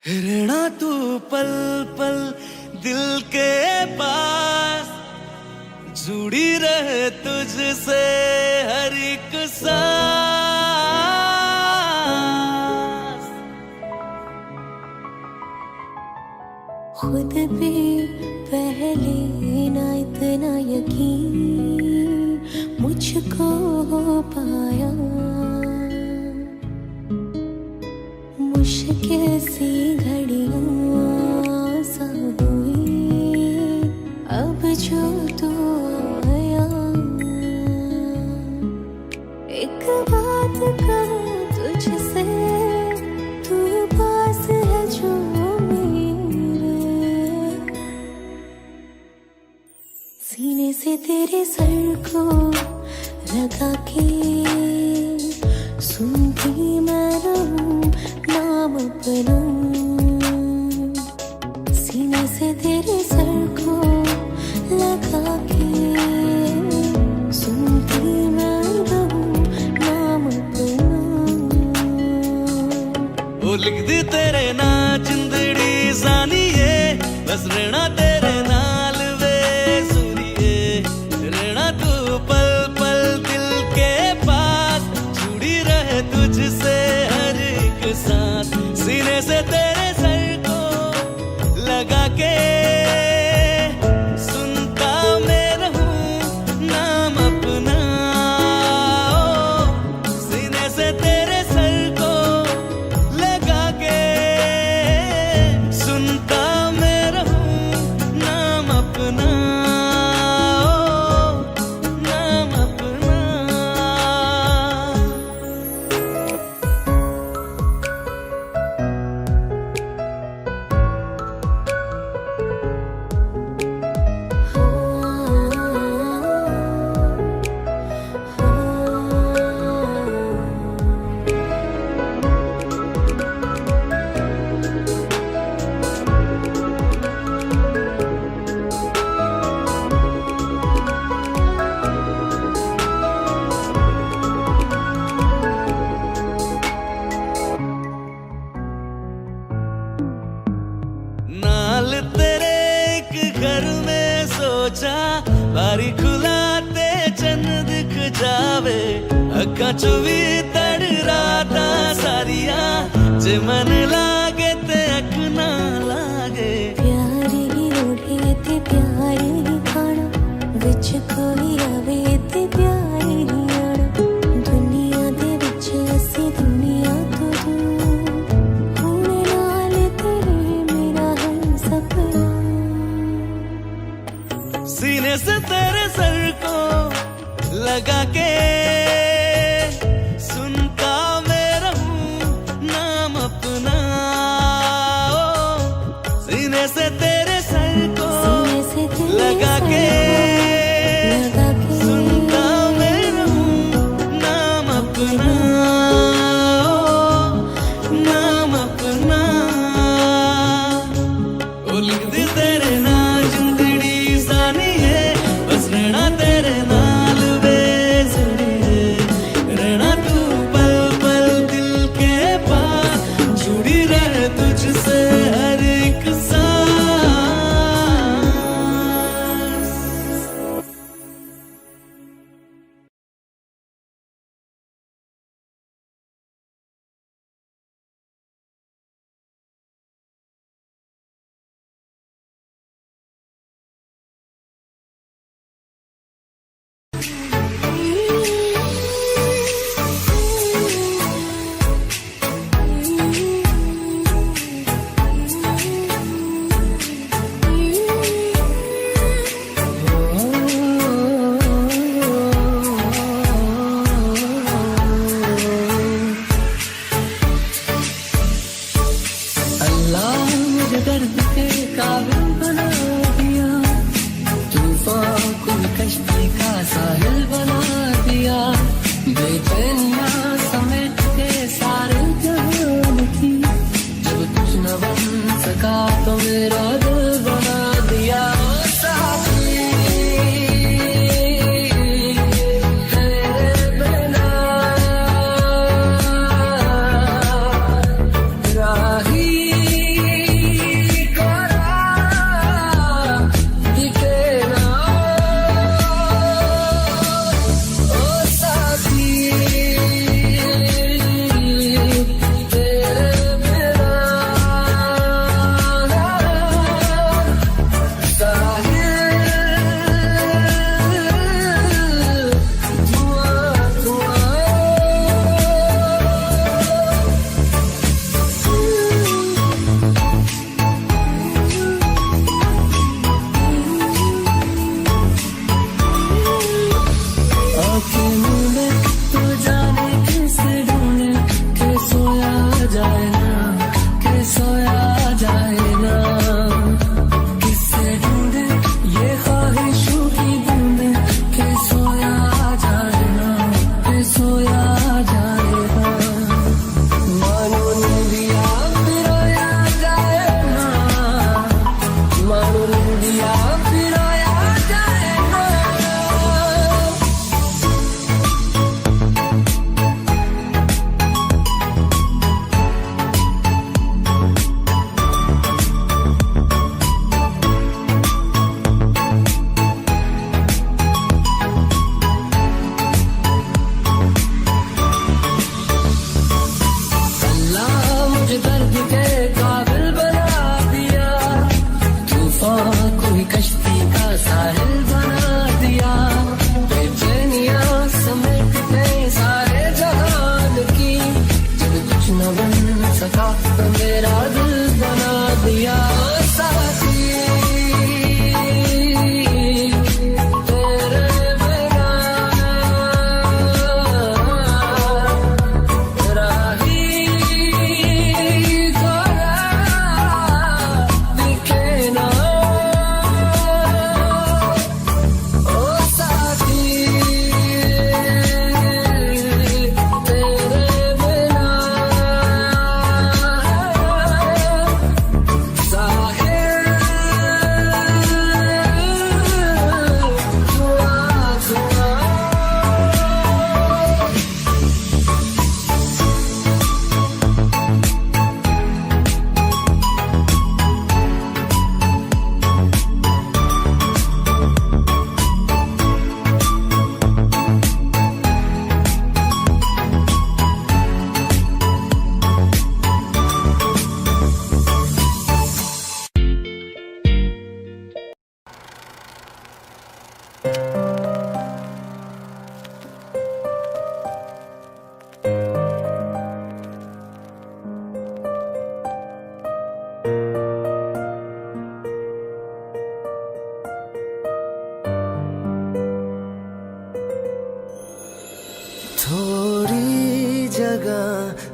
रहना तू पल पल दिल के पास, जुड़ी रहे तुझसे हर एक सांस। खुद भी पहले ना इतना यकीन मुझको हो पाया, मुश्किल सी घड़ियां आसान हुई अब जो तू आया। एक बात कहूँ तुझसे, तू पास है जो मेरे, सीने से तेरे सर को लगा के सुनती मैं रहूं नाम अपना। सीने से तेरे सर को लगा के सुनती मैं रहूं नाम अपना। वो लिख दी तेरे ना जिंदड़ी जानिए, बस रहना तेरे नाल वे सुनिए। रहना तू पल पल दिल के पास, जुड़ी रहे तुझसे हर एक सांस। सीने से तेरे सर को लगा के सुनता मैं रहूं नाम अपना। सीने से तेरे सर को लगा के सुनता मैं रहूं नाम अपना, नाम अपना। नाल तेरे एक घर में सोचा, बारी खुलाते चन दिख जावे। अखा चो भी तड़ राता सारिया, जे मन लागे ते अख ना लागे। प्यार ही रोढ़े ते प्यार ही खाना, विच कोई आवे ते प्यार ही आना। दुनिया दे विच असी दुनिया तो दूर, होने नाल तेरे मेरा है सपना। सीने से तेरे सर को लगा के सुनता मैं रहूं नाम अपना। सीने से तेरे सर को लगा के सुनता मैं रहूं नाम अपना, नाम अपना। ओ लिख दी तेरे ना जिंदड़ी जानिए, बस रहना तेरे नाल वे जुड़िए। रहना तू पल पल दिल के पास, जुड़ी रहे तुझसे हर एक सांस। अल्लाह मुझे दर्द के काबिल बना दिया, तूफान को कश्ती का साहिल बना दिया। बेचैनियां समेट के सारे जहान की, जो तुझ न बन सका तो मेरा दिल बना दिया। साथी तेरे बिना राही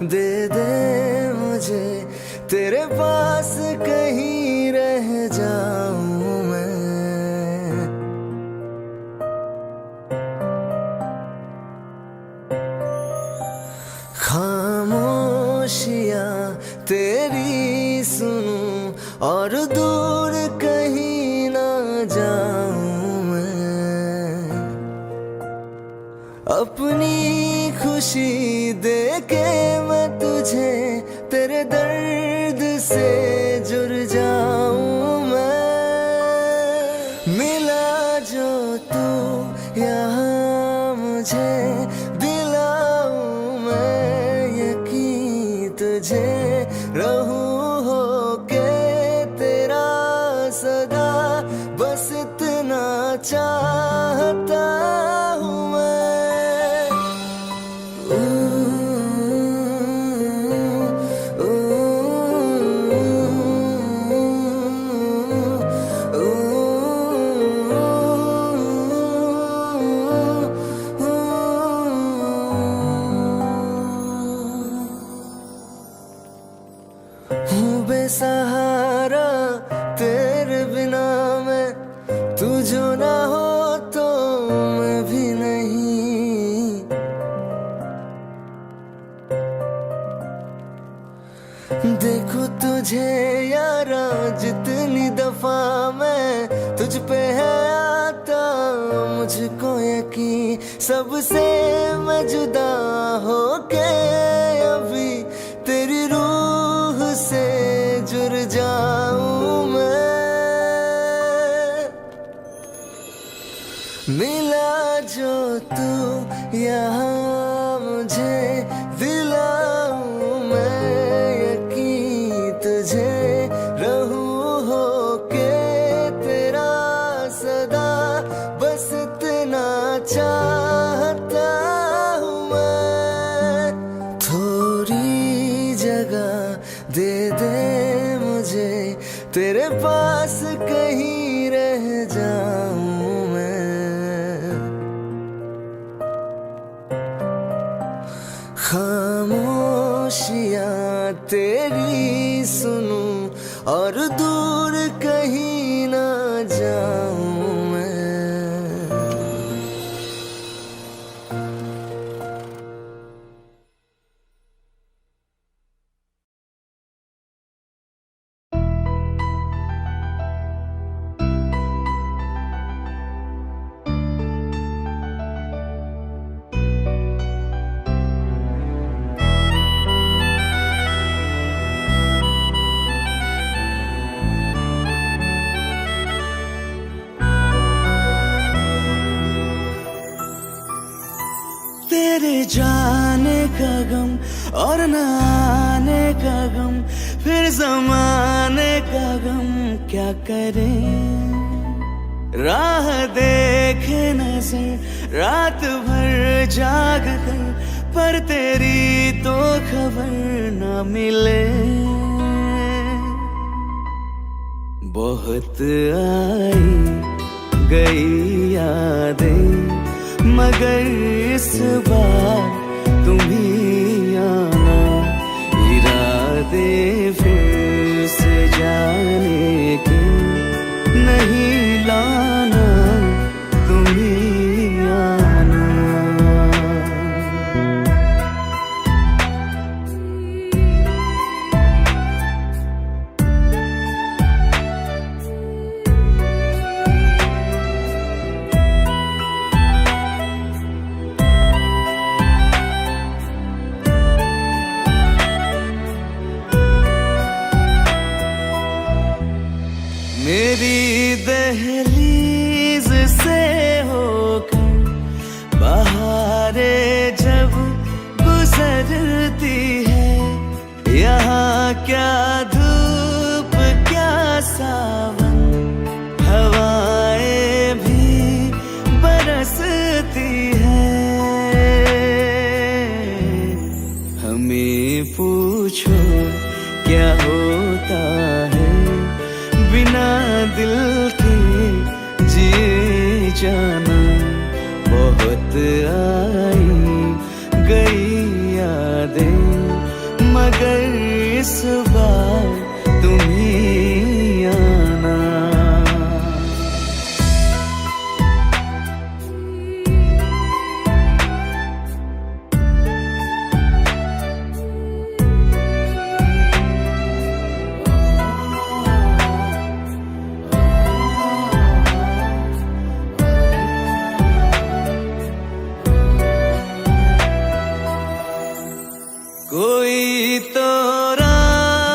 दे दे मुझे, तेरे पास कहीं रह जाऊं मैं। खामोशियां तेरी सुनूं और दूर कहीं ना जाऊं मैं। अपनी खुशी दे के मैं तुझे तेरे दर्द से जुड़ जाऊं मैं। मिला जो तू यहाँ मुझे, दिलाऊं मैं यकीन तुझे, रहूं होके तेरा सदा, बस इतना चाहता हूँ मैं। हूँ बेसहारा तेरे बिना मैं, तू जो ना हो तो मैं भी नहीं। देखो तुझे यारा जितनी दफा मैं तुझ पे है आता, मुझको यकीन सबसे मैं जुदा होके अभी तेरी रूह से जुड़ जाऊं मैं। मिला जो तू यहाँ मुझे, दिलाऊं मैं यकीन तुझे, रहूं होके तेरा सदा, बस इतना चाहता हूँ मैं। थोड़ी जगह दे दे मुझे, तेरे पास कहीं रह जाऊं मैं। खामोशियां तेरी सुनूं और दूर कहीं ना जाऊं मैं। तेरे जाने का गम और न आने का गम, फिर जमाने का गम क्या करें। राह देखे नजर रात भर जाग कर, पर तेरी तो खबर न मिले। बहुत आई गई यादें, मगर इस बार तुम ही आना। इरादे फिर से जाने के नहीं लाना, तुम ही आना। मेरी दहलीज से होकर बहारें जब गुजरती है, यहाँ क्या धूप क्या सावन, हवाएं भी बरसती है। हमें पूछो क्या होता है बिना दिल के जिए जाना। बहुत आई गई यादें इस बार तुम ही आना। कोई तो राह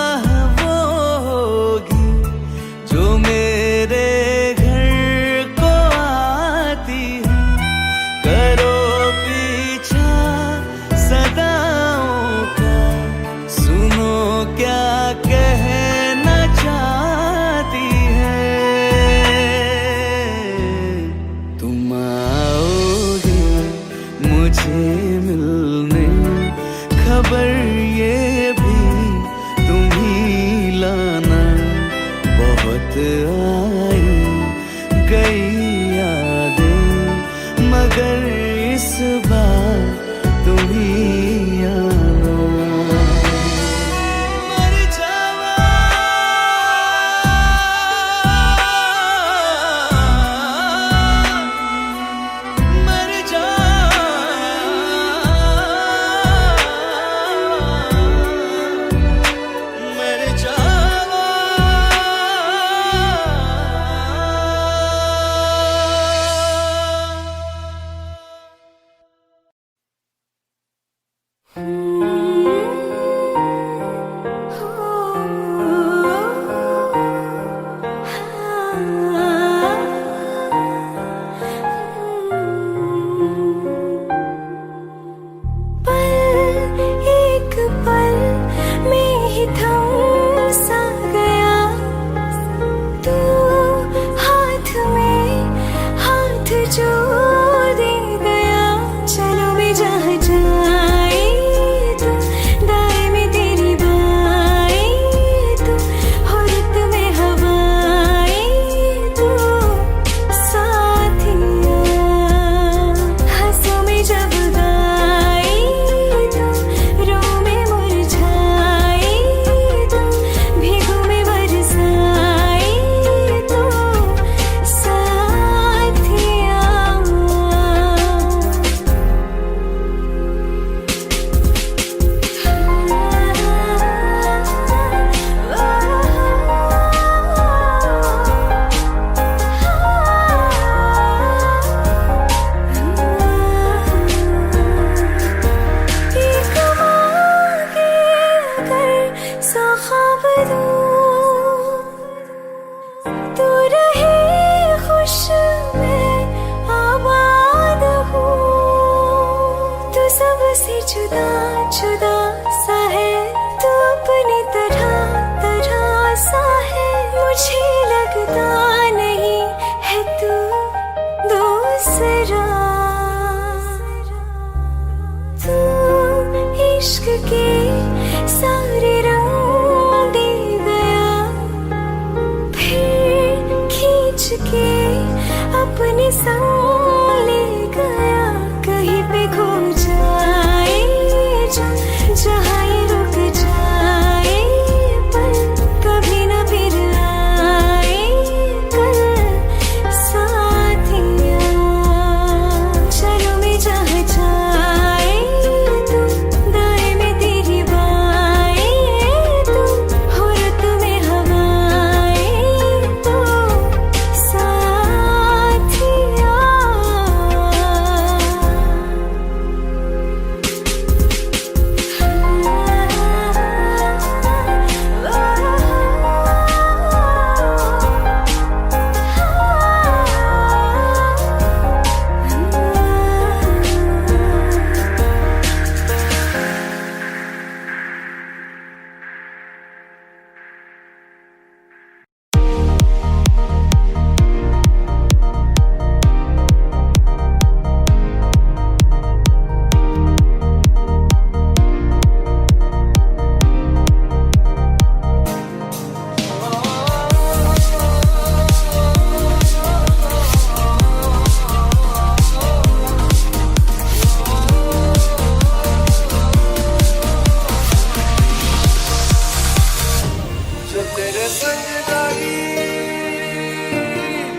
तेरे संग लागी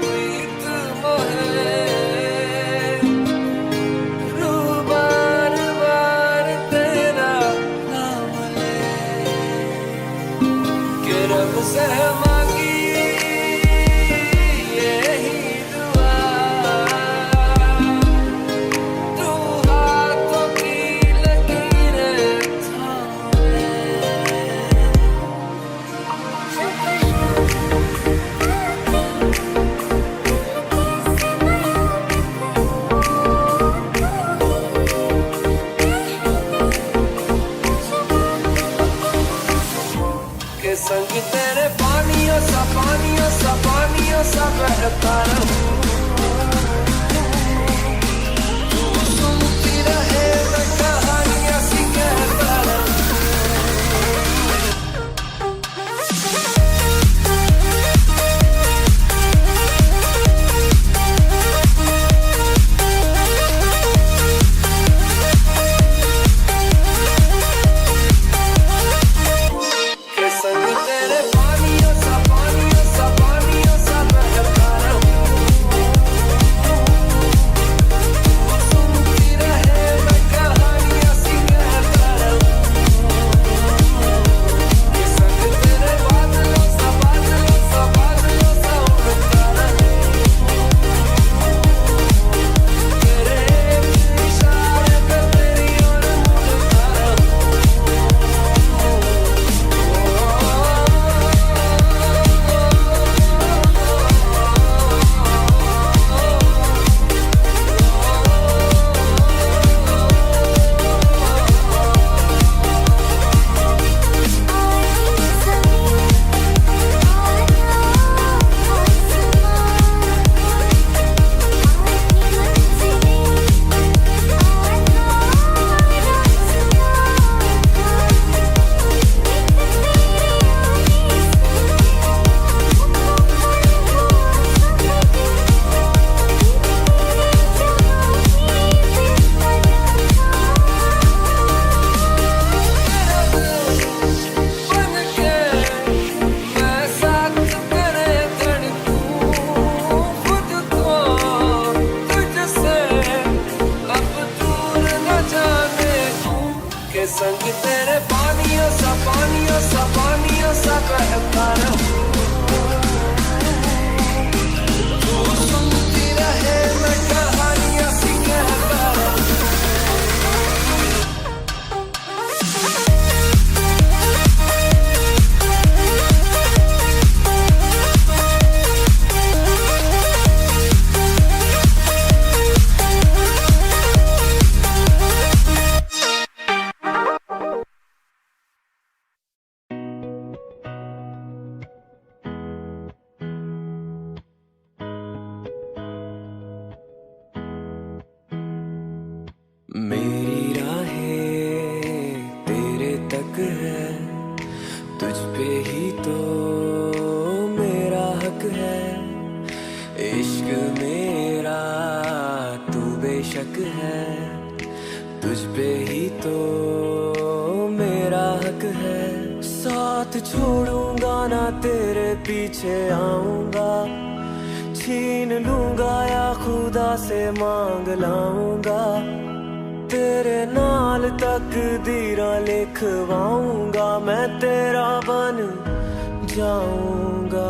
प्रीत मोहे रूह बार बार तेरा नाम ले के रब से मांगी यही दुआ तू हाथों की लकीरें थाम ले के संग तेरे पानियों सा बहता रहूं तू सुनती रहे मैं कहानियां सी कहता रहूं के संग तेरे पानियों सा बहता रहूं सुनती रहे मैं कहानियां सी कहता रहूं के संग तेरे बादलों सा उड़ता रहूं तेरे इशारे पे तेरी ओर मुड़ता बन के मैं साथ तेरे धड़कूं खुद को तुझसे अब दूर न जाने दूं के संग तेरे पानियों सा बहता रहूं तू सुनती रहे मैं कहानियां सी कहता रहूं मेरी राहें तेरे तक है तुझ पे ही तो मेरा हक है इश्क मेरा तू बेशक है तुझ पे ही तो मेरा हक है साथ छोड़ूंगा ना तेरे पीछे आऊंगा छीन लूंगा या खुदा से मांग लाऊंगा तेरे नाल तकदीरां लिखवाऊंगा मैं तेरा बन जाऊंगा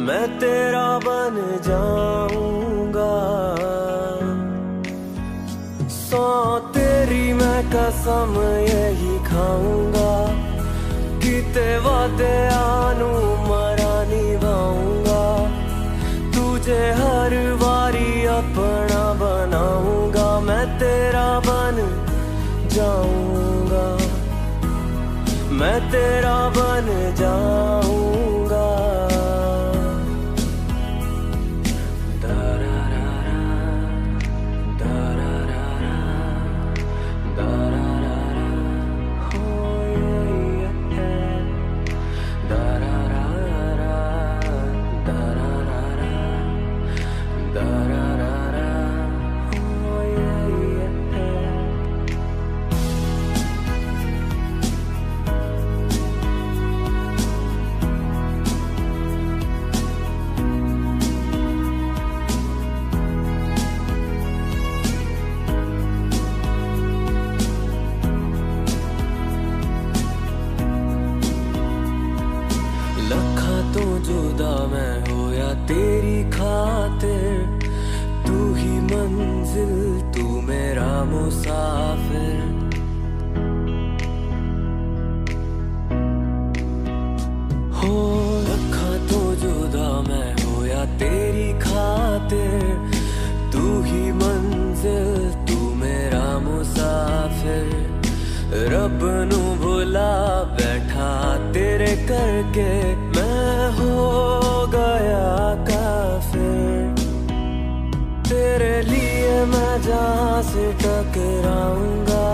मैं तेरा बन जाऊंगा सौ तेरी मैं कसम यही खाऊंगा किते वादे आनू मरा निभाऊंगा तुझे हर बारी अपना बनाऊंगा मैं तेरा बन जाऊंगा मैं तेरा बन जाऊंगा लखा तो जुदा मैं हो या तेरी खातिर, तू ही मंजिल तू मेरा मुसाफिर। हो लखा तो जुदा मैं हो या तेरी खातिर, तू ही मंजिल तू मेरा मुसाफिर। रब नू भुला बैठा तेरे करके, मैं हो गया काफिर। तेरे लिए मैं जहाँ से टकराऊंगा,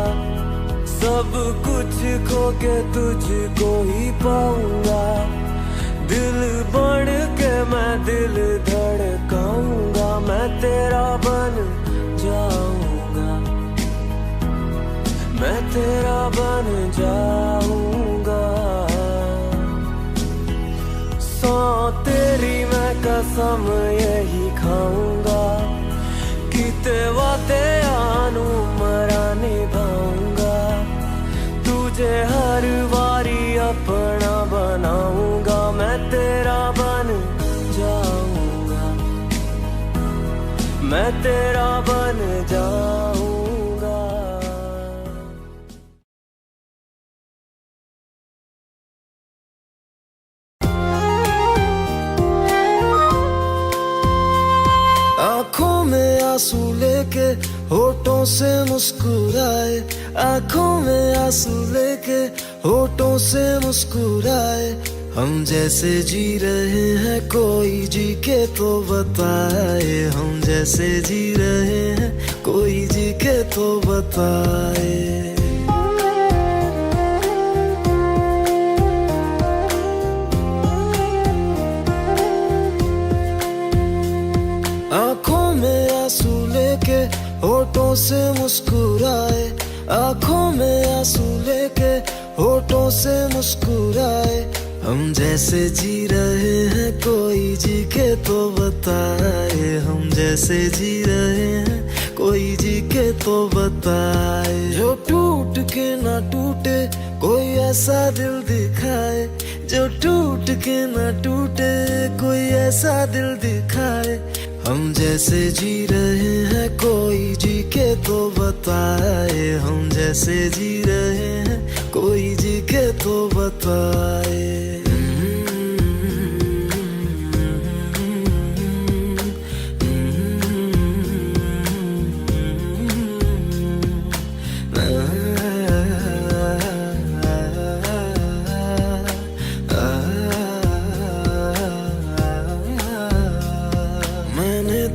सब कुछ खो के तुझको ही पाऊंगा। दिल बढ़ के मैं दिल धड़काऊंगा, मैं तेरा बन जाऊंगा, मैं तेरा बन जाऊंगा। सौ तेरी मैं कसम यही खाऊंगा, किते वाते आनू मरा निभाऊंगा। तुझे हर वारी अपना बनाऊंगा, मैं तेरा बन जाऊंगा, मैं तेरा बन जाऊंगा। आँखों में आंसू लेके होठों से मुस्कुराए, आँखों में आंसू लेके होठों से मुस्कुराए। हम जैसे जी रहे हैं कोई जी के तो बताए, हम जैसे जी रहे हैं कोई जी के तो बताए। आँखों में आंसू लेके होठों से मुस्कुराए, आँखों में आंसू लेके होठों से मुस्कुराए। हम जैसे जी रहे हैं कोई जी के तो बताए, हम जैसे जी रहे हैं कोई जी के तो बताए। जो टूट के ना टूटे कोई ऐसा दिल दिखाए, जो टूट के ना टूटे कोई ऐसा दिल दिखाए। हम जैसे जी रहे हैं कोई जी के तो बताए, हम जैसे जी रहे हैं कोई जी के तो बताए।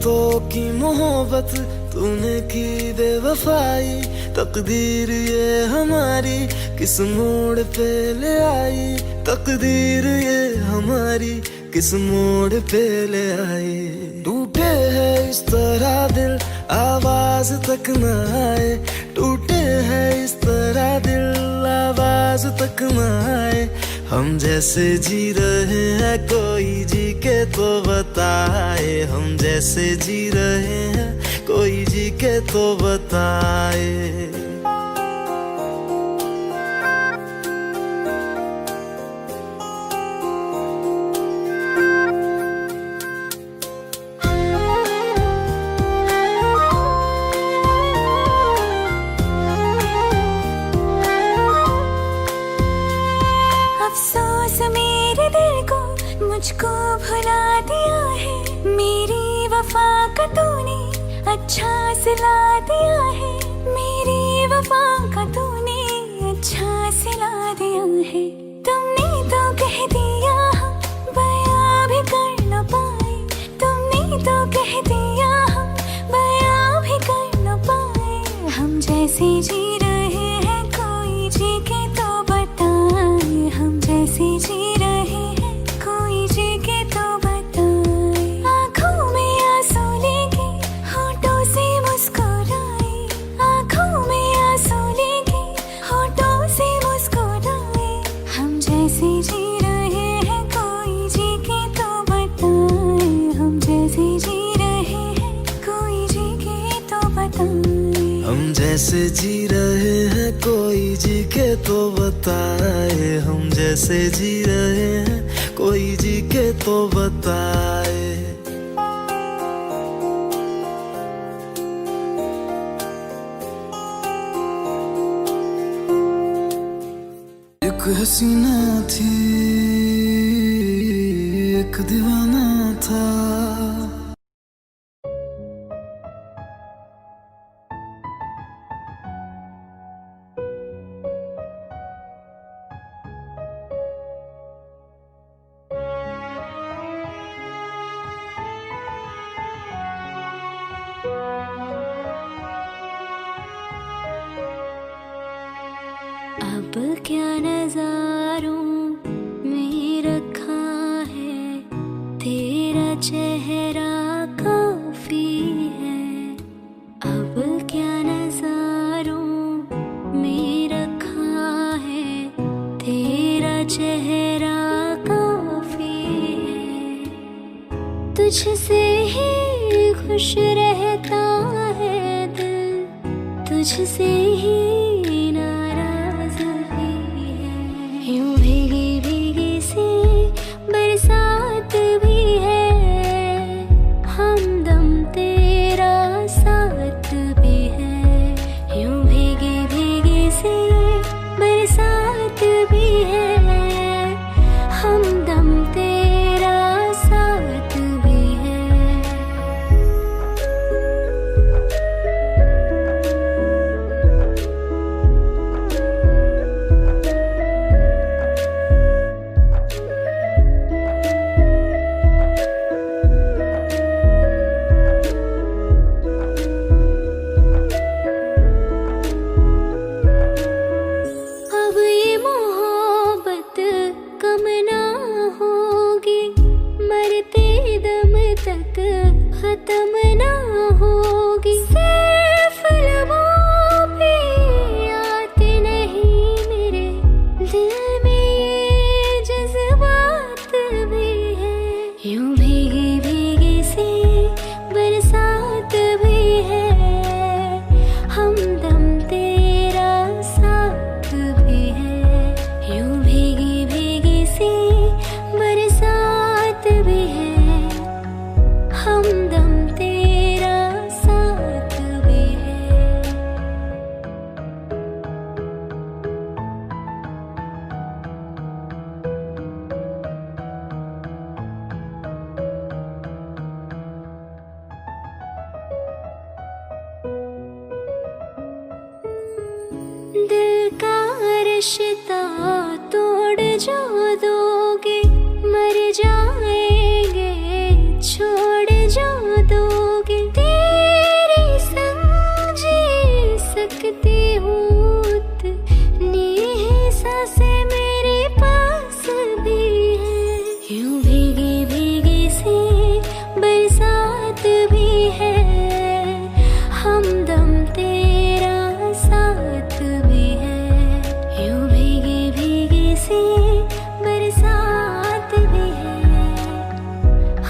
तो की मोहब्बत तूने की बेवफाई, तकदीर ये हमारी किस मोड़ पे ले आई, तकदीर ये हमारी किस मोड़ पे ले आई। टूटे है इस तरह दिल आवाज तक न आए, टूटे है इस तरह दिल आवाज तक न आए। हम जैसे जी रहे हैं कोई जी के तो बताए, हम जैसे जी रहे हैं कोई जी के तो बताए। मुझको भुला दिया है, मेरी वफा का तूने अच्छा सिला दिया है, मेरी वफा का तूने अच्छा सिला दिया है। तुमने तो कह दिया हम बयां भी कर न पाए, तुमने तो कह दिया हम बयां भी कर न पाए। हम जैसे जी रहे हैं कोई जी के तो बताए, हम जैसे जी रहे हैं कोई जी के तो बताए। आँखों में आंसू लेके होठों से मुस्कुराए, आँखों में आंसू लेके होठों से मुस्कुराए। हम जैसे जी रहे हैं कोई जी के तो बताए, हम जैसे जी रहे हैं कोई जी के तो बताए। हम जैसे जी रहे हैं कोई जी के तो बताए, हम जैसे जी रहे हैं कोई जी के तो बताए। एक हसीना थी, एक दीवाना था। अब क्या नजारों में रखा है, तेरा चेहरा काफी है। अब क्या नजारों में रखा है, तेरा चेहरा काफी है। तुझसे ही खुश रहता है दिल, तुझसे ही यूं भीगी भीगी सी बरसात भी है, हमदम तेरा साथ भी है। यूं भीगी भीगी सी बरसात भी है, हमदम तेरा साथ भी है। खत्म ना होगी, सिर्फ लबों पे आते नहीं मेरे दिल में ये जज्बात भी है। यूं भीगी भीगी सी बरसात भी है, हमदम तेरा साथ भी है। यूं भीगी भीगी सी बरसात भी है, हमदम तेरा साथ भी है। दिल का रिश्ता तोड़ जो दोगे, मर जाएंगे छोड़ जो दोगे। तेरे संग जी सकती हूँ, नीह सांसें मेरे पास भी है। यूं भीगी भीगी सी बरसात भी है, हमदम तेरा साथ भी है। यूं भीगी भीगी सी बरसात भी है,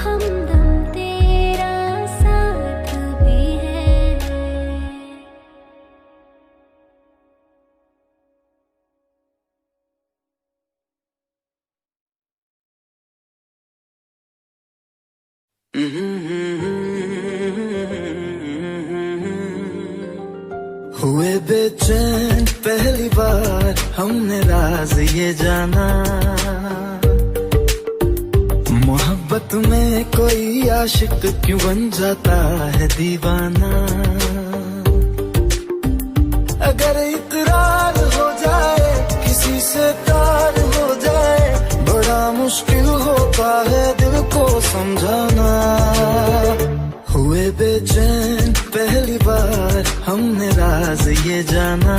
हमदम तेरा साथ भी है। हुए बेचैन पहली बार हमने राज ये जाना, मोहब्बत में कोई आशिक क्यों बन जाता है दीवाना। अगर इकरार हो जाए, किसी से प्यार हो जाए, बड़ा मुश्किल होता है दिल को समझाना। हुए बेचैन पहली बार हमने राज ये जाना,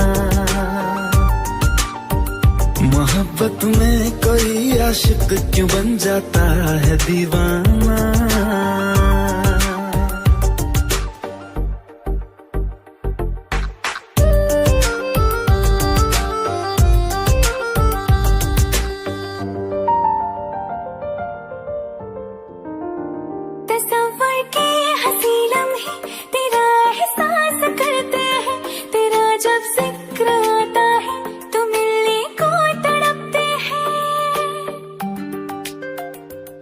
मोहब्बत में कोई आशिक क्यों बन जाता है दीवाना। तस्वर के हंसी लम्हे तेरा एहसास करते हैं, तेरा जब जिक्र आता है तो मिलने को तड़पते हैं।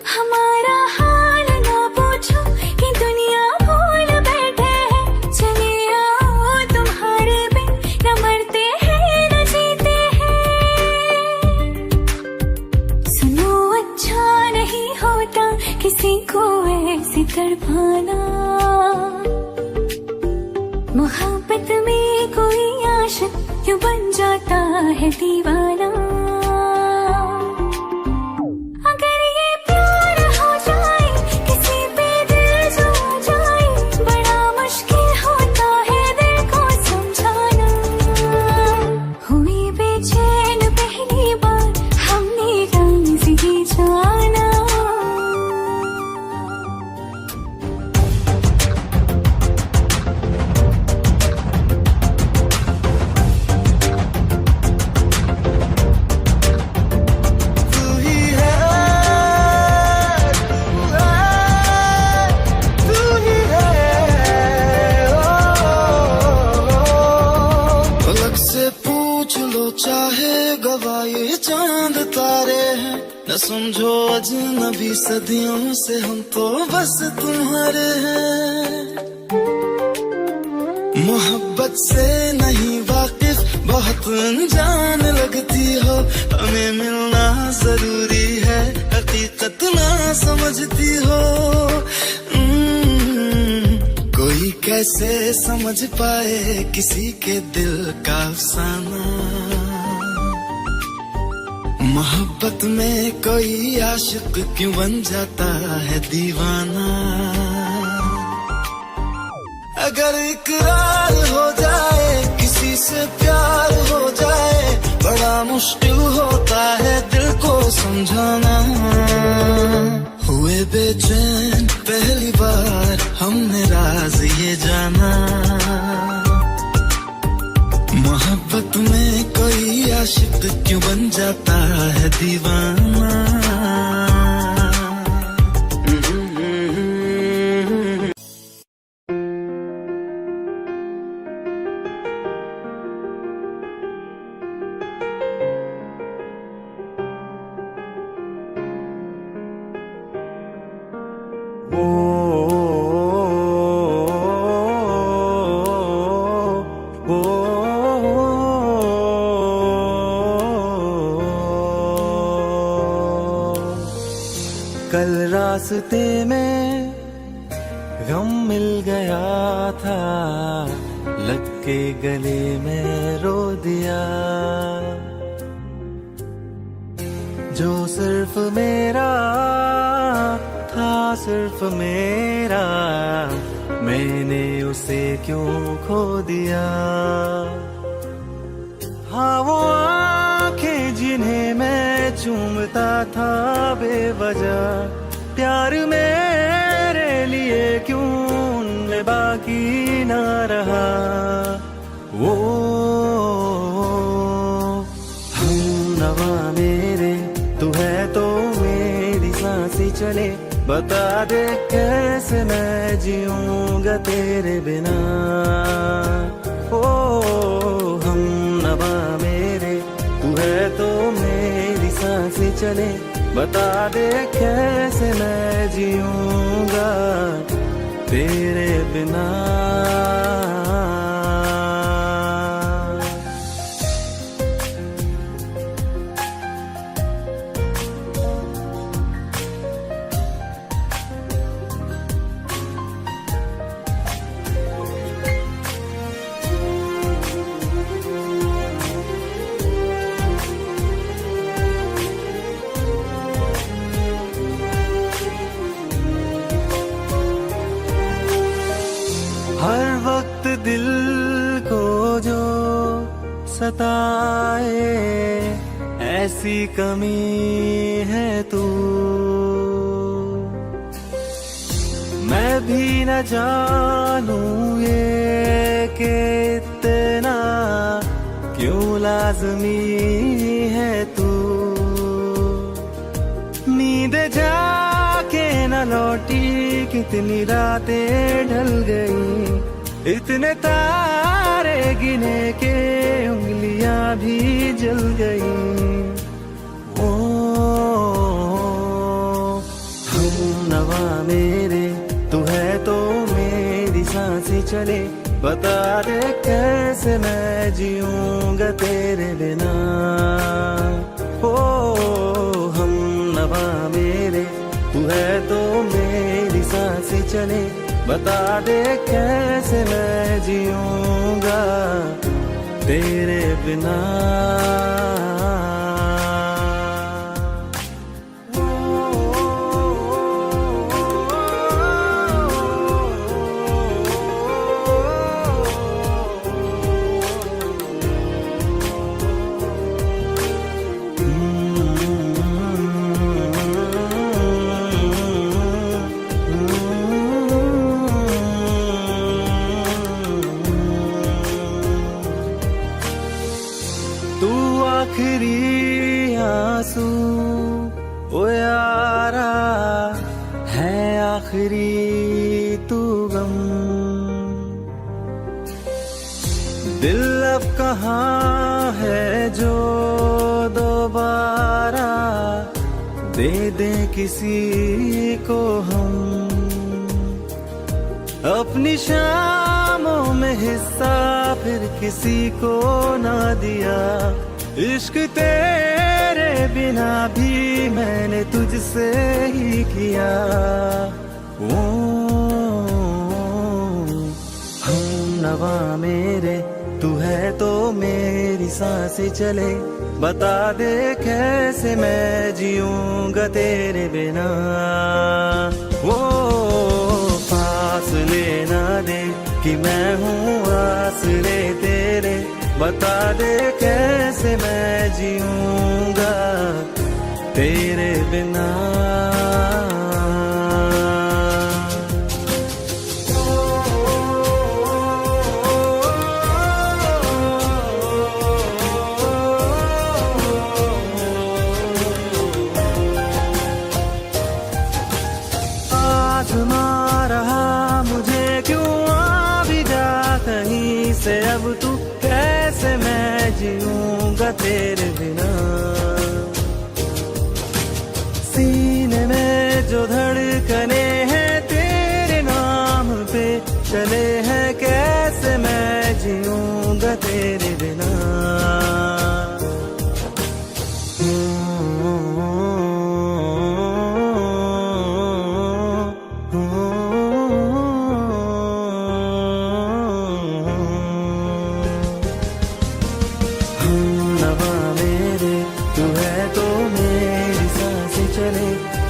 हमारा हाल ना पूछो कि दुनिया भूल बैठे है। चले आओ तुम्हारे बिन न मरते हैं न जीते हैं। सुनो अच्छा नहीं होता किसी को ऐसे तड़पाना। मोहब्बत में कोई आशिक क्यों बन जाता है दीवाना। अगर ये प्यार हो जाए किसी पे दिल जो जाए, बड़ा मुश्किल होता है दिल को समझाना। हुई बेचैन पहली बार हमने राज ही जाना। चाहे गवाए चांद तारे हैं, न समझो अजनबी सदियों से हम तो बस तुम्हारे हैं। मोहब्बत से नहीं वाकिफ बहुत अनजान लगती हो, हमें मिलना जरूरी है हकीकत ना समझती हो। कोई कैसे समझ पाए किसी के दिल का अफसाना। मोहब्बत में कोई आशिक क्यों बन जाता है दीवाना। अगर इकरार हो जाए किसी से प्यार हो जाए, बड़ा मुश्किल होता है दिल को समझाना। हुए बेचैन पहली बार हमने राज ये जाना। मोहब्बत में कोई आशिक क्यों बन जाता है दीवाना। कल रास्ते में गम मिल गया था, लग के गले में रो दिया। जो सिर्फ मेरा था सिर्फ मेरा, मैंने उसे क्यों खो दिया। हाँ वो आंखें जिन्हें मैं चूमता था बेवजह, प्यार मेरे लिए क्यों उनमें बाकी ना रहा। वो हम नवा मेरे तू है तो मेरी सांसें चले, बता दे कैसे मैं जीऊंगा तेरे बिना। ओ हम नवा मेरे तू है तो मेरी सांसें चले, बता दे कैसे मैं जीऊंगा तेरे बिना। हर वक्त दिल को जो सताए, ऐसी कमी है तू। मैं भी न जानूं ये कि इतना क्यों लाज़मी है तू। नींद जाके न लौटी कितनी रातें ढल गई, इतने तारे गिने के उंगलियां भी जल गई। ओ नवा मेरे तू है तो मेरी सांसें चले, बता दे कैसे मैं जीऊंगा तेरे बिना। ओ हम नवा मेरे तू है तो मेरी सांसें चले, बता दे कैसे मैं जीऊंगा तेरे बिना। तू आखिरी आंसू ओ यारा है, आखिरी तू गम। दिल अब कहाँ है जो दोबारा दे दे किसी को हम। अपनी शामों में हिस्सा फिर किसी को ना दिया, इश्क तेरे बिना भी मैंने तुझसे ही किया। ओ हम नवा मेरे तू है तो मेरी सांसें चले, बता दे कैसे मैं जीऊंगा तेरे बिना। वो फासले ना दे कि मैं हूँ आसरे तेरे, बता दे कैसे मैं जीऊंगा तेरे बिना। आजमा रहा मुझे क्यों आ भी जा कहीं से, अब तू कैसे मैं जीऊंगा तेरे बिना। सीने में जो धड़कने हैं तेरे नाम पे चले हैं, कैसे मैं जीऊंगा तेरे बिना।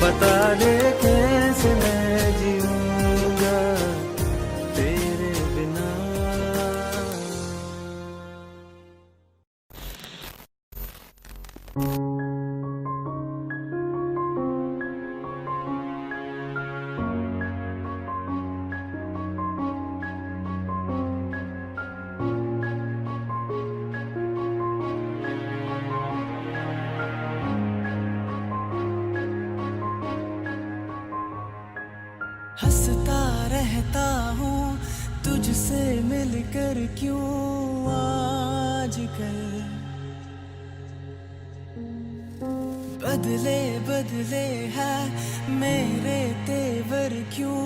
बता दे कैसे मैं जीऊंगा तेरे बिना। हंसता रहता हूँ तुझसे मिलकर क्यों आजकल, बदले बदले है मेरे तेवर क्यों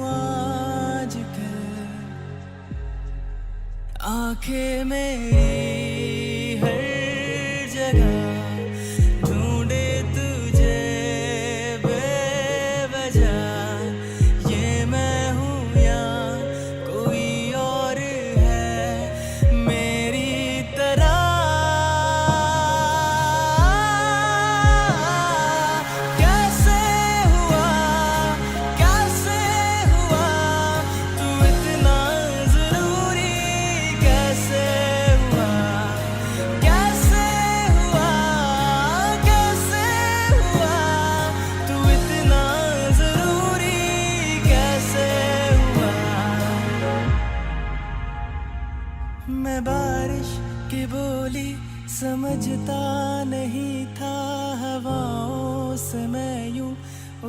आजकल। आंखें मेरी हर जगह ढूंढे तुझे बेवजह, ये मैं हूँ या कोई और है मेरी तरह। कैसे हुआ तू इतना जरूरी, कैसे हुआ तू इतना जरूरी, कैसे हुआ। मैं बारिश की बोली समझता नहीं था, हवाओं से मैं यूं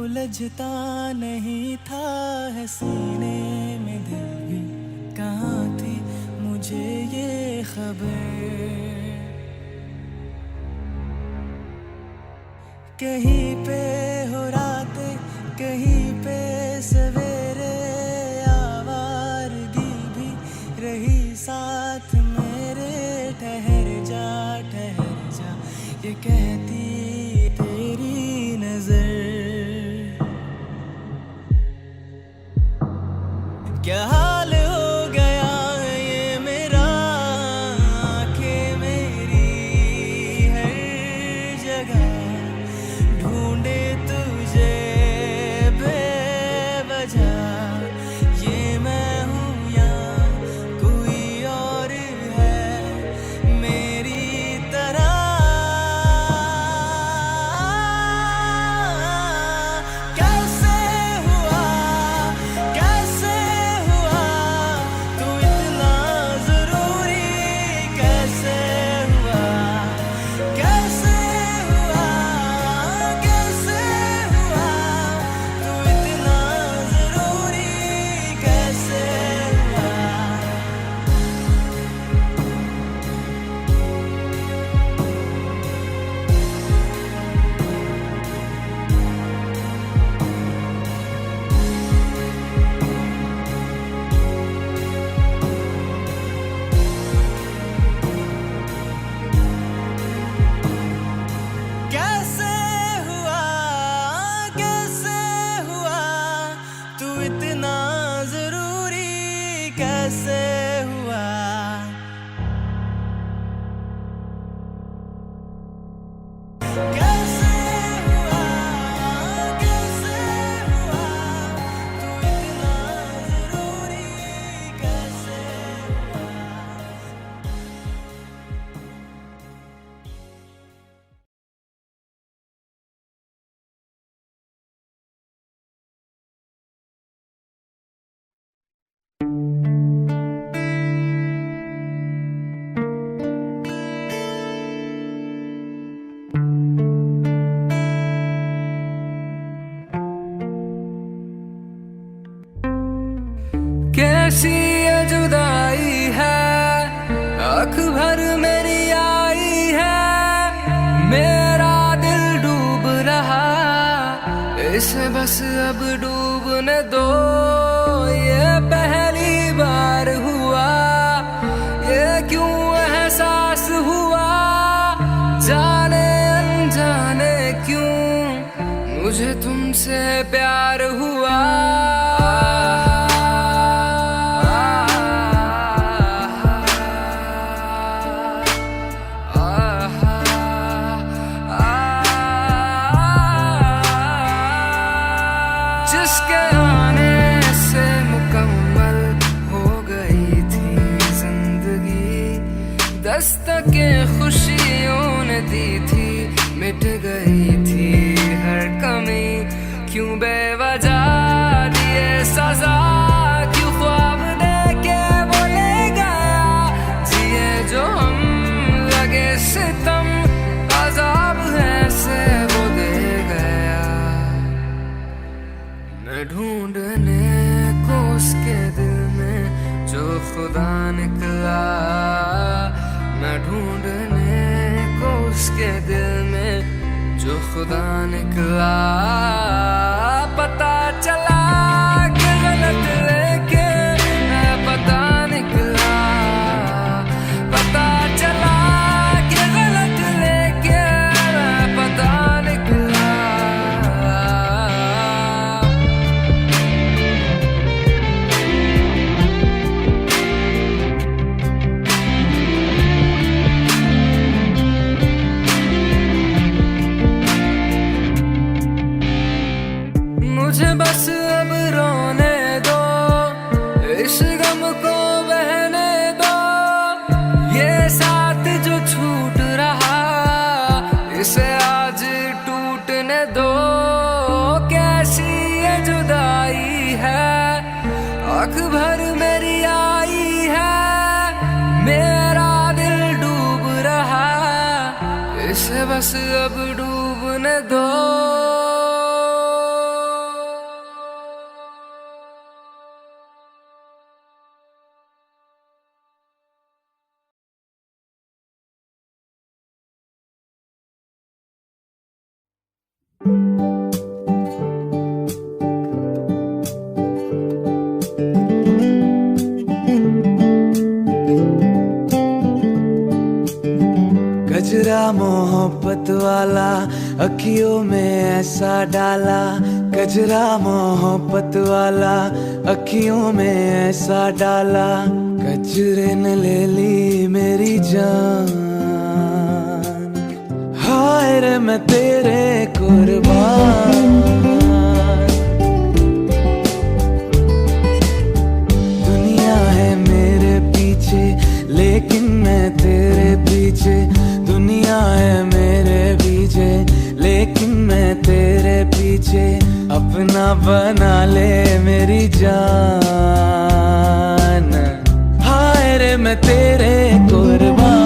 उलझता नहीं था। है सीने में दिल भी कहाँ थी मुझे ये खबर। कहीं पे हो रातें, कहीं पे क्या हाल हो गया ये मेरा, आंखें मेरी हर जगह ढूंढे तुझे बेवजह। ये मैं हूँ या कोई और है मेरी तरह। कैसे हुआ तू इतना जरूरी, कैसे हुआ तू इतना जरूरी, कैसे हुआ। कैसे हुआ तू इतना जरूरी, कैसे हुआ। कैसे हुआ तू इतना जरूरी, कैसे हुआ। कैसी ये जुदाई है, आँख भर मेरी आई है। मेरा दिल डूब रहा, इसे बस अब डूबने दो। ये पहली बार हुआ, ये क्यों एहसास हुआ। जाने अनजाने क्यों मुझे तुमसे प्यार हुआ। जिसके आने से मुकम्मल हो गई थी जिंदगी, दस्तकें खुशियों ने दी थी, मिट गई थी हर कमी। क्यों बेवजह दिए सजा, क्यों ख्वाब दे के वो ले गया। जिए जो हम लगे सितम, अजाब ऐसे वो दे गया। मैं ढूंढने को उसके दिल में जो खुदा निकला, मैं ढूंढने को उसके दिल में जो खुदा निकला। पता चला कि गलत लेके मैं पता निकला, पता चला कि गलत लेके मैं पता निकला। मुझे बस अब रोने दो, इस गम को बहने दो। ये साथ जो छूट रहा, इसे आज टूटने दो। कैसी ये जुदाई है, आँख भर मेरी आई है। मेरा दिल डूब रहा, इसे बस अब डूबने दो। गजरा मोहब्बत वाला अखियों में ऐसा डाला, गजरा मोहब्बत वाला अखियों में ऐसा डाला, गजरे ने ले ली मेरी जान। हाय रे मैं तेरे कुर्बान। दुनिया है मेरे पीछे लेकिन मैं तेरे पीछे, दुनिया है मेरे पीछे लेकिन मैं तेरे पीछे। अपना बना ले मेरी जान। हाय रे मैं तेरे कुर्बान।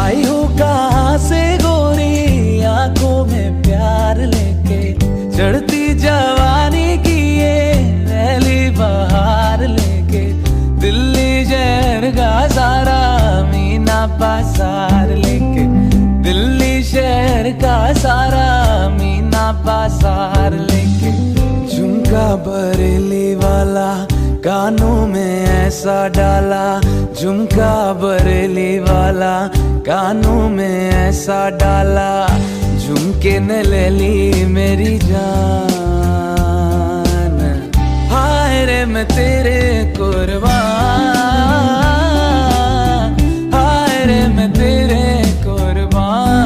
आई हो कहाँ से गोरी आंखों में प्यार लेके, चढ़ती जवानी की ये पहली बहार लेके। दिल्ली शहर का सारा मीना बाजार लेके, दिल्ली शहर का सारा मीना बाजार लेके। झुमका बरेली वाला कानों में ऐसा डाला, झुमका बरेली वाला कानों में ऐसा डाला। झुमके ने ले ली मेरी जान। हाय रे मैं तेरे कुर्बान। हाय रे मैं तेरे कुर्बान।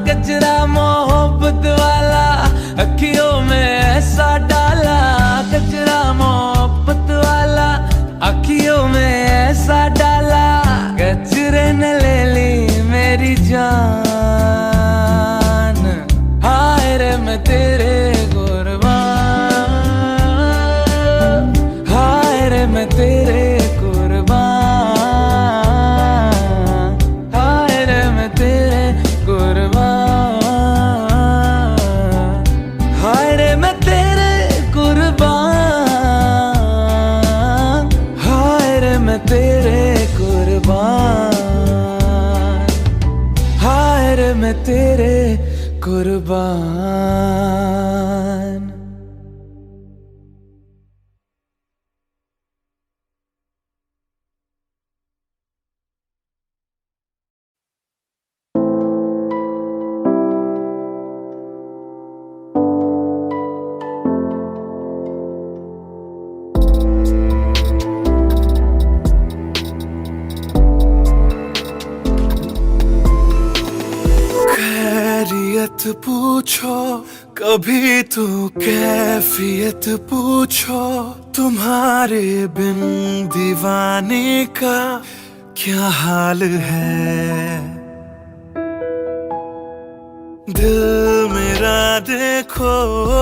गजरा मोहब्बत वाला अखियों में ऐसा डाला, गजरा मोहब्बत वाला अखियों में ऐसा डाला। गजरे ने ले ली मेरी जान। हाय रे मैं तेरे कुर्बान। हाय रे मैं तेरे कुर्बान। हाय रे मैं तेरे कुर्बान। हाय रे मैं तेरे कुर्बान। हाय रे मैं तेरे कुर्बान। हाय रे मैं तेरे कुर्बान। खैरियत पूछो कभी तो कैफियत पूछो, तुम्हारे बिन दीवाने का क्या हाल है। दिल मेरा देखो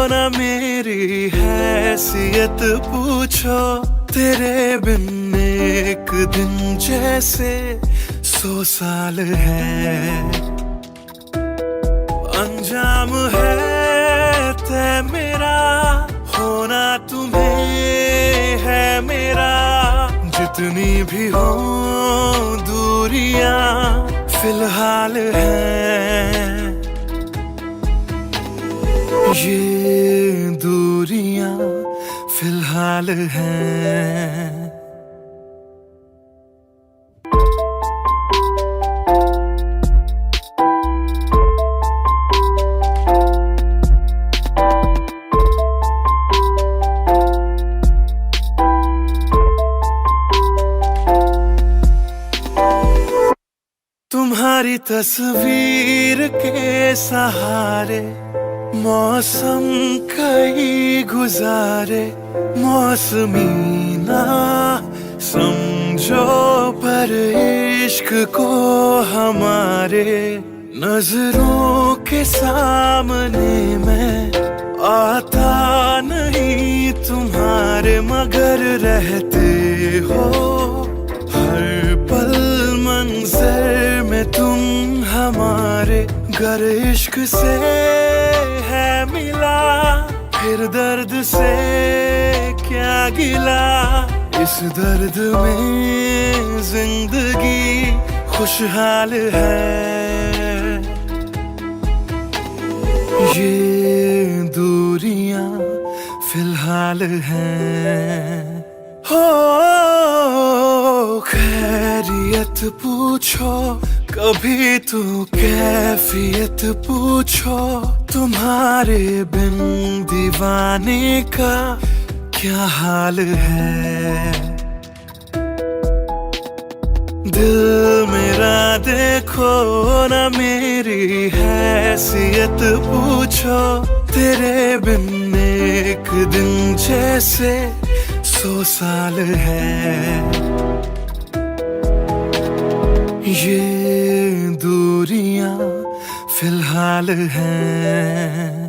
ना मेरी हैसियत पूछो, तेरे बिन एक दिन जैसे 100 साल है। अंजाम है तय मेरा, होना तुम्हें है मेरा। जितनी भी हो दूरियां फिलहाल हैं, ये दूरियां फिलहाल हैं। तुम्हारी तस्वीर के सहारे मौसम कई गुजारे। मौसमी ना समझो पर इश्क को हमारे, नजरों के सामने मैं आता नहीं तुम्हारे, मगर रहते हो हर पल मंजर में तुम हमारे। गर इश्क से है मिला फिर दर्द से क्या गिला, इस दर्द में जिंदगी खुशहाल है। हाल है। हो खैरियत पूछो कभी तो कैफियत पूछो, तुम्हारे बिन दीवाने का क्या हाल है। दिल मेरा देखो ना मेरी हैसियत पूछो, तेरे बिन एक दिन जैसे 100 साल है। ये दूरियां फिलहाल हैं।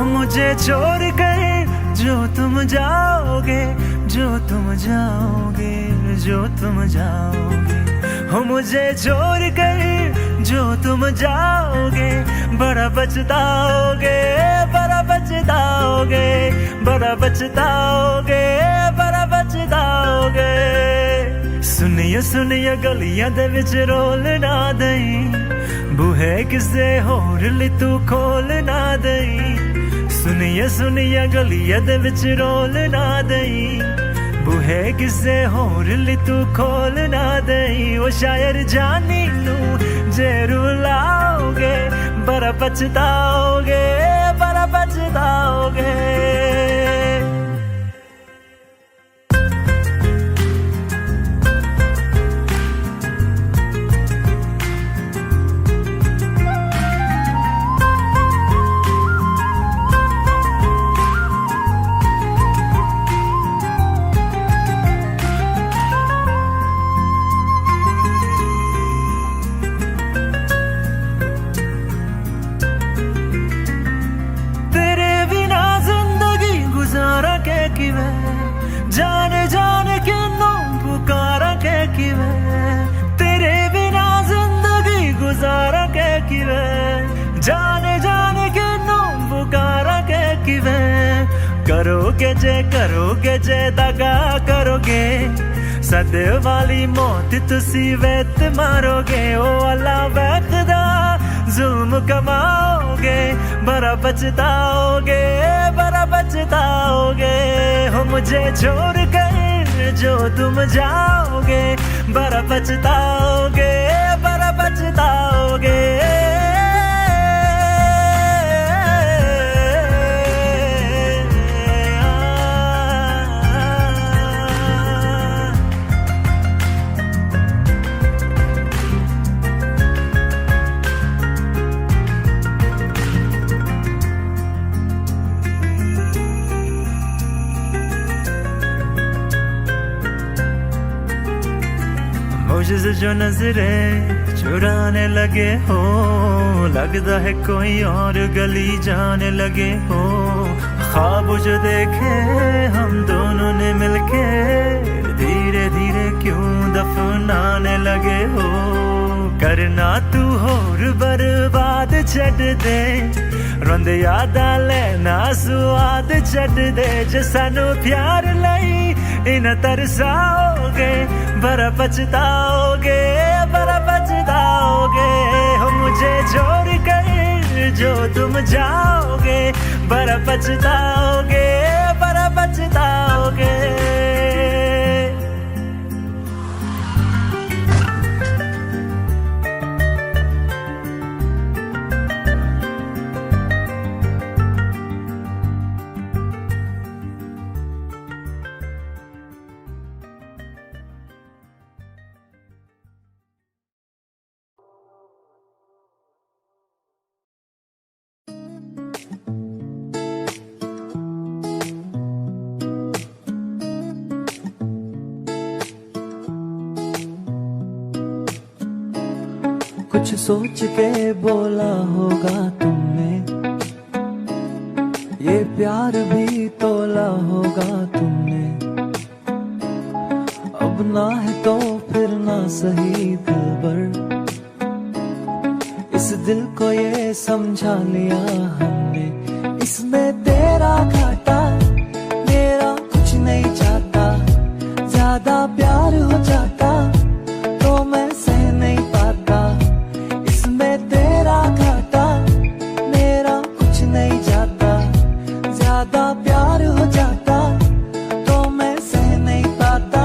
मुझे छोड़ कर जो तुम जाओगे, जो तुम जाओगे, जो तुम जाओगे, हो मुझे छोड़ कर जो तुम जाओगे, बड़ा पछताओगे, बड़ा पछताओगे, बड़ा पछताओगे, बड़ा पछताओगे। सुनिए सुनिए गलियां दे विच रोल ना दई, बूहे किसे होर ली तू खोल ना दई। सुनिए सुनिए गलियां दे विच रोल ना दई, बूहे किसे होर ली तू खोल ना दई। ओ शायर जानी नू जे रुलाओगे, बड़ा पछताओगे, बड़ा पछताओगे। जाने जाने क्यों पुकारा के किवे, तेरे बिना जिंदगी गुजारा के किवे। जाने जाने क्यों पुकारा के किवे, करोगे जे दगा करोगे, सदे वाली मौत तुसी वेत मारोगे। ओ अल्लाह वैखदा जुल्म कमाओगे, बड़ा पछताओगे, बड़ा पछताओगे। हो मुझे छोड़ कर जो तुम जाओगे, बड़ा पछताओगे, बड़ा पछताओगे। मुझसे जो नजरे चुराने लगे हो, लगता है कोई और गली जाने लगे हो। ख्वाब जो देखे हम दोनों ने मिलके, धीरे धीरे क्यों दफनाने लगे हो। करना तू होर बर्बाद छड़ दे, रोंद यादा लेना स्वाद छड़ दे। जे सानू प्यार लई इन तरसाओगे, बड़ा पछताओगे, बड़ा पछताओगे। हो मुझे छोड़ कर जो तुम जाओगे, बड़ा पछताओगे, बड़ा पछताओगे। कुछ सोच के बोला होगा तुमने, ये प्यार भी तोला होगा तुमने। अब ना है तो फिर ना सही दिलबर, इस दिल को ये समझा लिया हमने, इसमें तेरा घाटा मेरा कुछ नहीं चाहता, ज्यादा प्यार हो जाता तो मैं सह नहीं पाता, इसमें तेरा घाटा मेरा कुछ नहीं जाता, ज्यादा प्यार हो जाता तो मैं सह नहीं पाता।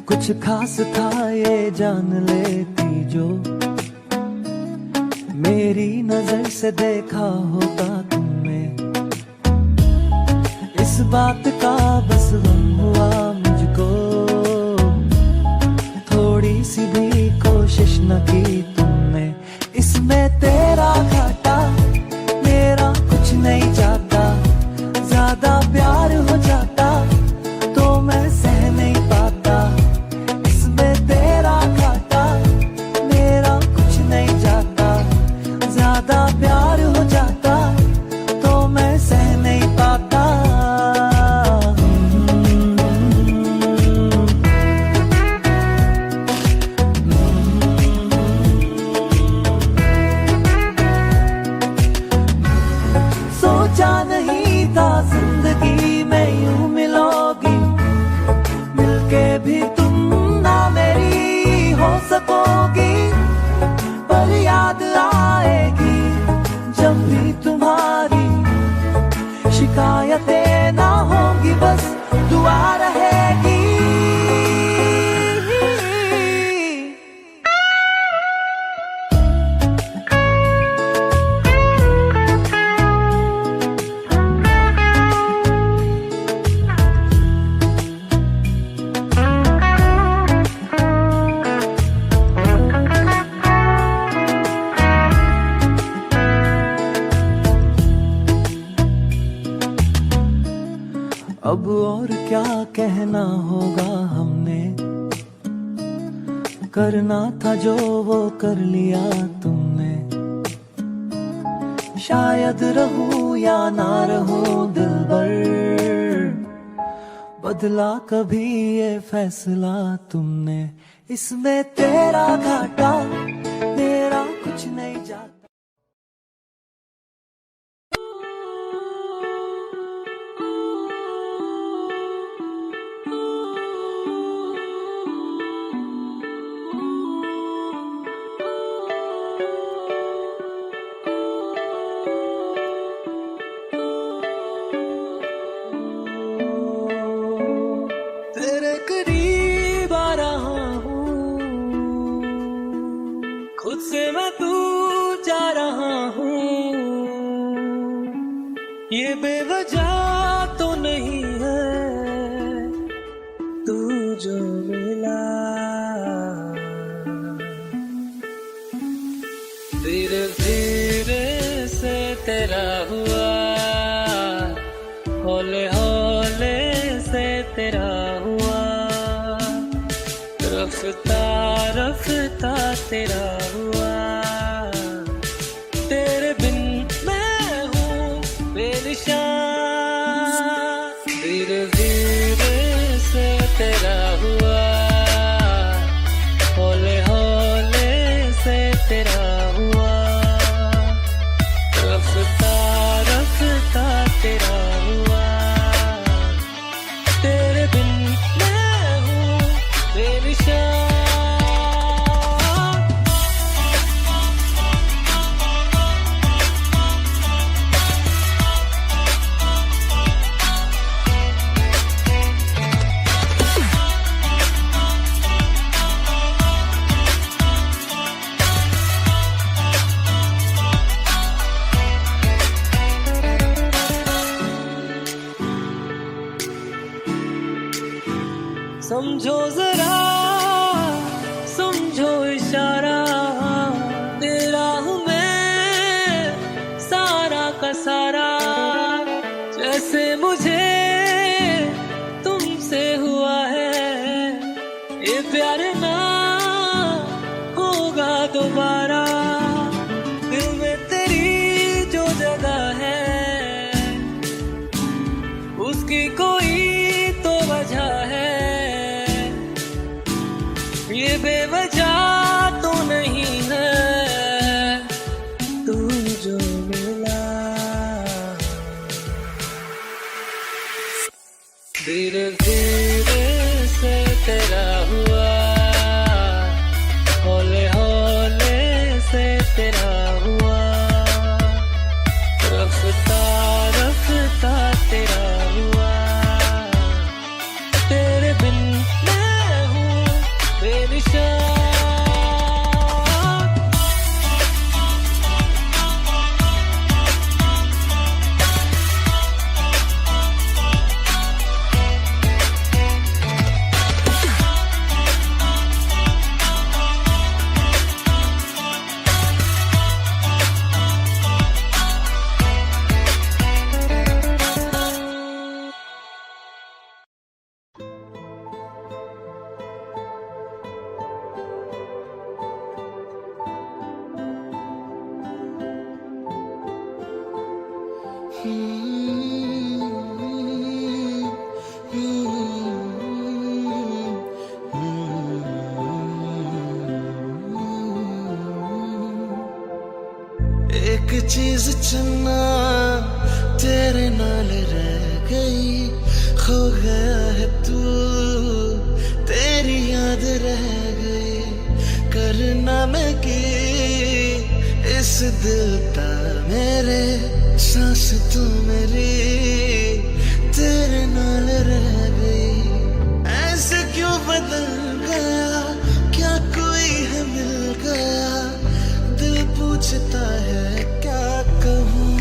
कुछ खास था ये जान लेती जो, मेरी नजर से देखा होता तुमने, इस बात का बस गम हुआ मुझको, थोड़ी सी भी कोशिश न की तुमने, इसमें तेरा घाटा मेरा कुछ नहीं जाता, ज्यादा प्यार हो जाता तो मैं सह नहीं पाता, इसमें तेरा घाटा मेरा कुछ नहीं जाता, ज्यादा प्यार हो जाता तो मैं सह नहीं पाता। सोचा नहीं था जिंदगी में यूं मिलोगी, मिलके भी तुम ना मेरी हो सकोगी, पर याद आएगी जब भी तुम्हारी, शिकायतें ना होंगी बस दुआ रहेगी। अब और क्या कहना होगा हमने, करना था जो वो कर लिया तुमने, शायद रहूं या ना रहूं दिलबर, बदला कभी ये फैसला तुमने, इसमें तेरा घाटा मेरा कुछ नहीं जाता। तेरे करीब आ रहा हूँ, खुद से मैं दूर जा रहा हूँ, ये बेवजह तो नहीं है तू जो मिला, धीरे धीरे से तेरा हुआ, हौले हौले से तेरा हुआ, रफ्ता रफ्ता तेरा हुआ, तेरे बिन मैं हूँ बेनिशान, धीरे धीरे से तेरा हुआ, हौले हौले से तेरा हुआ, रफ्ता रफ्ता तेरा हुआ, तेरे बिन मैं हूँ बेनिशान। समझो जरा समझो इशारा, तेरा हूँ मैं सारा का सारा, जैसे मुझे तुमसे हुआ है ये प्यार ना होगा दोबारा। ये बेवजह तो नहीं है तू जो मिला, धीरे धीरे से तेरा हुआ, हौले हौले से तेरा हुआ, रफ्ता रफ्ता तेरा हुआ, तेरे बिन मैं हूँ बेनिशान। एक चीज चन्ना तेरे नाल रह गई, खो गया है तू तेरी याद रह गई, करना मैं की इस दिल दा मेरे सांस तू मेरी तेरे नाल रह गई, ऐसे क्यों बदल गया, क्या कोई है मिल गया, दिल पूछता है क्या कहूँ,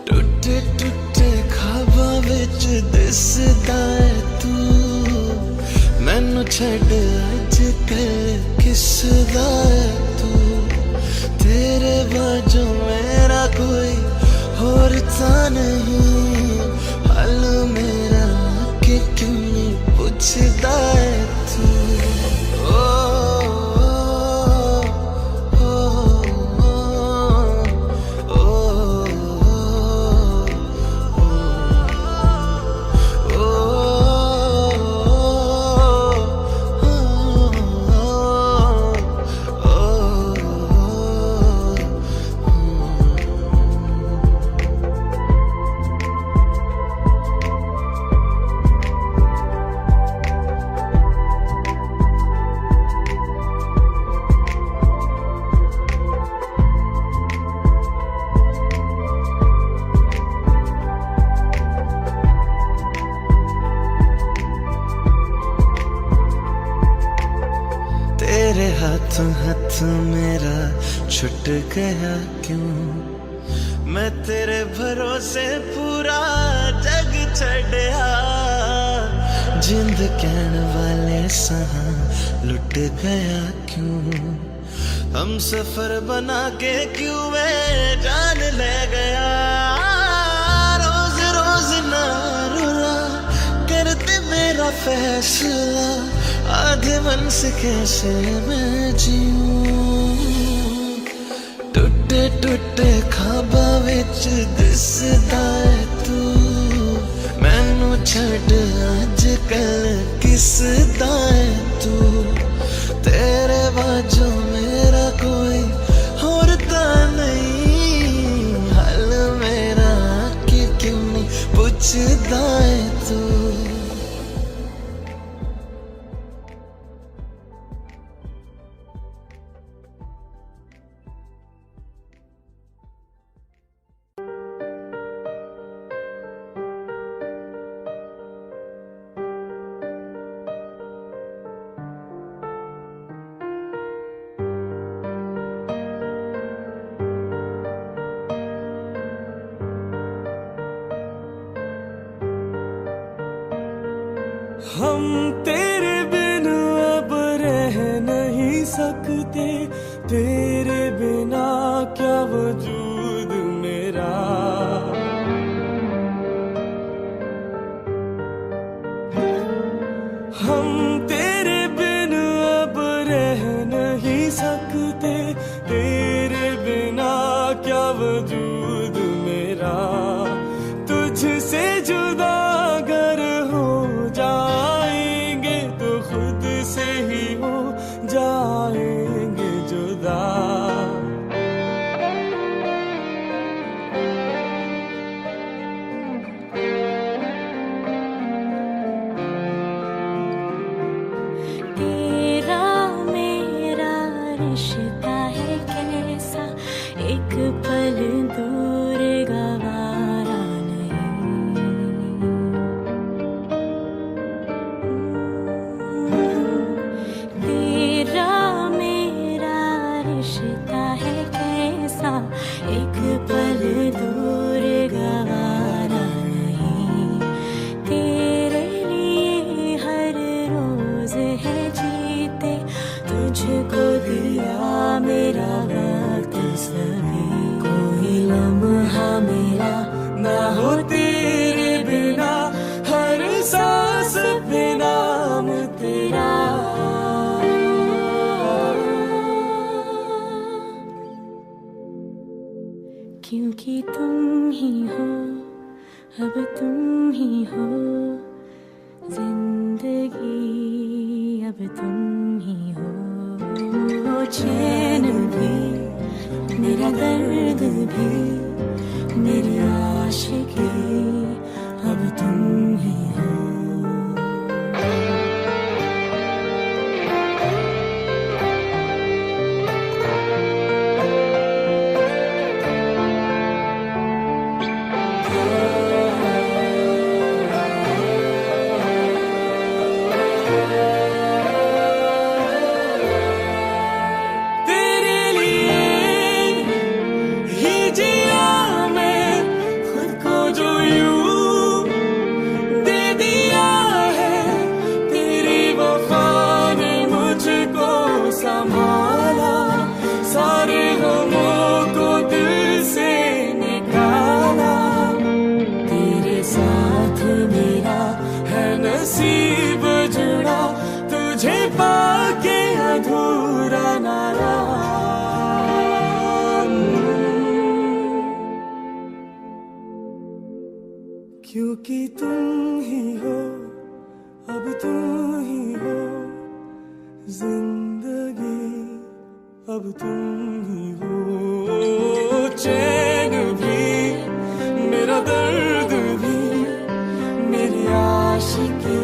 टूटे टूटे ख्वाबां विच दिसदा है तू, मैनू छड्ड अज कल किसदा है तू, तेरे बाजू मेरा कोई होर ता नहीं, हाल मेरा कि क्यों नहीं पुछदा है तू। तेरे हाथों हाथ मेरा छुट गया क्यों, मैं तेरे भरोसे पूरा जग छड़या, जिंद कहन वाले सहा लुट गया क्यों, हम सफर बना के क्यों वे जान ले गया, रोज रोज ना रुला करते मेरा फैसला, आधे मन से कैसे मैं जीऊं, टूटे टूटे ख्वाबां विच दिसदा है तू, मैनू छड्ड अज कल किसदा है तू, तेरे बाजू मेरा कोई होर ता नहीं, हाल मेरा कि क्यों नहीं पुछदा है तू। हम तेरे बिन अब रह नहीं सकते, तेरे बिना क्या वजूद मेरा, हम तेरे बिन अब रह नहीं सकते, तेरे बिना क्या वजूद मेरा, तुझसे जुदा अगर हो जाएंगे तो खुद से तेरा। क्योंकि तुम ही हो, अब तुम ही हो जिंदगी, अब तुम ही हो। चैन भी, मेरा दर्द भी, मेरी आशिकी, अब तुम ही हो। संभाला सारे गमों को दिल से निकाला, तेरे साथ मेरा है नसीब जुड़ा, तुझे पाके अधूरा ना रहा। क्योंकि तुम ही हो, अब तुम ही हो जिंदगी, अब तुम ही हो। चैन भी, मेरा दर्द भी, मेरी आशिकी,